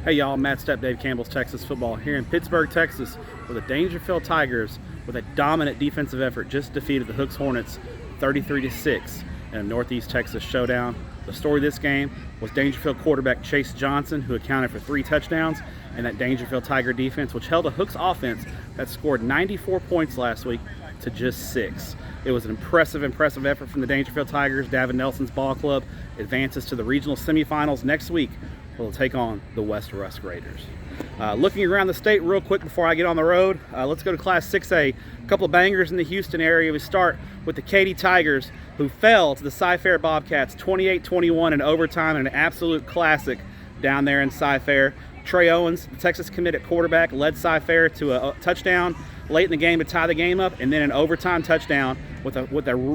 Hey y'all, Matt Stepp, Dave Campbell's Texas Football here in Pittsburgh, Texas, where the Daingerfield Tigers, with a dominant defensive effort, just defeated the Hooks Hornets 33-6 in a Northeast Texas showdown. The story of this game was Daingerfield quarterback Chase Johnson, who accounted for 3 touchdowns, and that Daingerfield Tiger defense, which held a Hooks offense that scored 94 points last week to just 6. It was an impressive effort from the Daingerfield Tigers. Davin Nelson's ball club advances to the regional semifinals next week. We'll take on the West Rusk Raiders. Looking around the state real quick before I get on the road, let's go to Class 6A. A couple of bangers in the Houston area. We start with the Katy Tigers, who fell to the Cy-Fair Bobcats 28-21 in overtime in an absolute classic down there in Cy-Fair. Trey Owens, the Texas commit at quarterback, led Cy-Fair to a touchdown late in the game to tie the game up, and then an overtime touchdown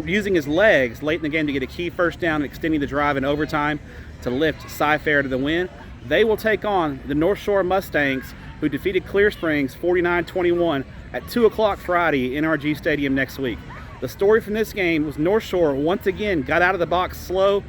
using his legs late in the game to get a key first down and extending the drive in overtime to lift Cy-Fair to the win. They will take on the North Shore Mustangs, who defeated Clear Springs 49-21 at 2 o'clock Friday in NRG Stadium next week. The story from this game was North Shore once again got out of the box slow.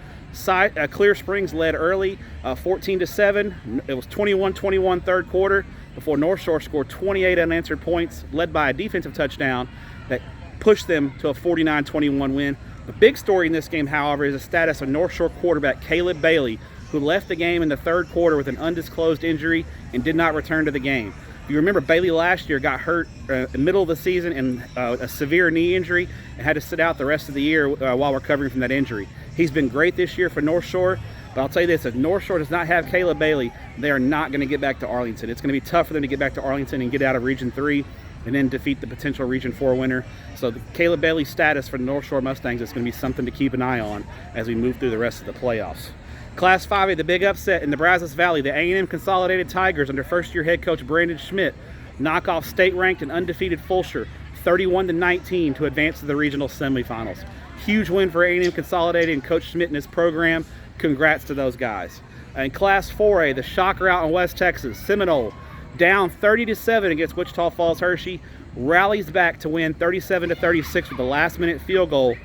Clear Springs led early, 14-7. It was 21-21 third quarter before North Shore scored 28 unanswered points, led by a defensive touchdown that pushed them to a 49-21 win. The big story in this game, however, is the status of North Shore quarterback Caleb Bailey, who left the game in the third quarter with an undisclosed injury and did not return to the game. If you remember, Bailey last year got hurt in the middle of the season in a severe knee injury and had to sit out the rest of the year while recovering from that injury. He's been great this year for North Shore, but I'll tell you this, if North Shore does not have Caleb Bailey, they are not going to get back to Arlington. It's going to be tough for them to get back to Arlington and get out of Region 3 and then defeat the potential Region 4 winner. So the Caleb Bailey status for the North Shore Mustangs is going to be something to keep an eye on as we move through the rest of the playoffs. Class 5A, the big upset in the Brazos Valley, the A&M Consolidated Tigers under first-year head coach Brandon Schmidt knock off state-ranked and undefeated Fulshear 31-19 to advance to the regional semifinals. Huge win for A&M Consolidated and Coach Schmidt and his program. Congrats to those guys. In Class 4A, the shocker out in West Texas, Seminole, down 30-7 against Wichita Falls Hirschi, rallies back to win 37-36 with a last-minute field goal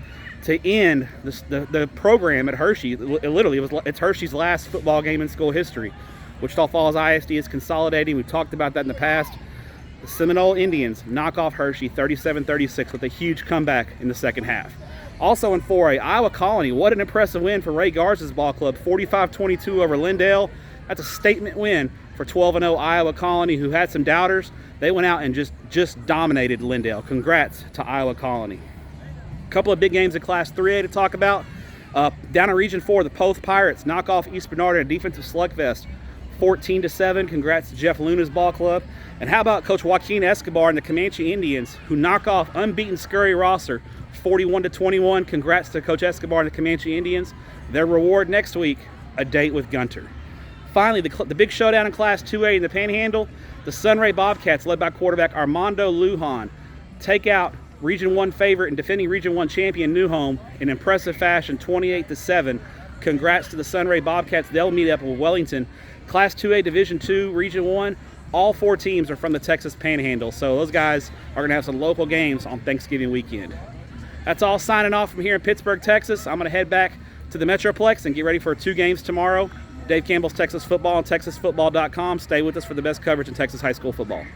to end the program at Hirschi. It's Hirschi's last football game in school history. Wichita Falls ISD is consolidating. We've talked about that in the past. The Seminole Indians knock off Hirschi 37-36 with a huge comeback in the second half. Also in 4A, Iowa Colony, what an impressive win for Ray Garza's ball club, 45-22 over Lindale. That's a statement win for 12-0 Iowa Colony, who had some doubters. They went out and just dominated Lindale. Congrats to Iowa Colony. A couple of big games in Class 3A to talk about. Down in Region 4, the Poth Pirates knock off East Bernard in a defensive slugfest, 14-7. Congrats to Jeff Luna's ball club. And how about Coach Joaquin Escobar and the Comanche Indians, who knock off unbeaten Scurry Rosser 41-21. Congrats to Coach Escobar and the Comanche Indians. Their reward next week, a date with Gunter. Finally, the big showdown in Class 2A in the Panhandle, the Sunray Bobcats, led by quarterback Armando Lujan, take out Region 1 favorite and defending Region 1 champion New Home in impressive fashion, 28-7. Congrats to the Sunray Bobcats. They'll meet up with Wellington. Class 2A Division 2, Region 1, all 4 teams are from the Texas Panhandle, so those guys are going to have some local games on Thanksgiving weekend. That's all signing off from here in Pittsburgh, Texas. I'm going to head back to the Metroplex and get ready for 2 games tomorrow. Dave Campbell's Texas Football and TexasFootball.com. Stay with us for the best coverage in Texas high school football.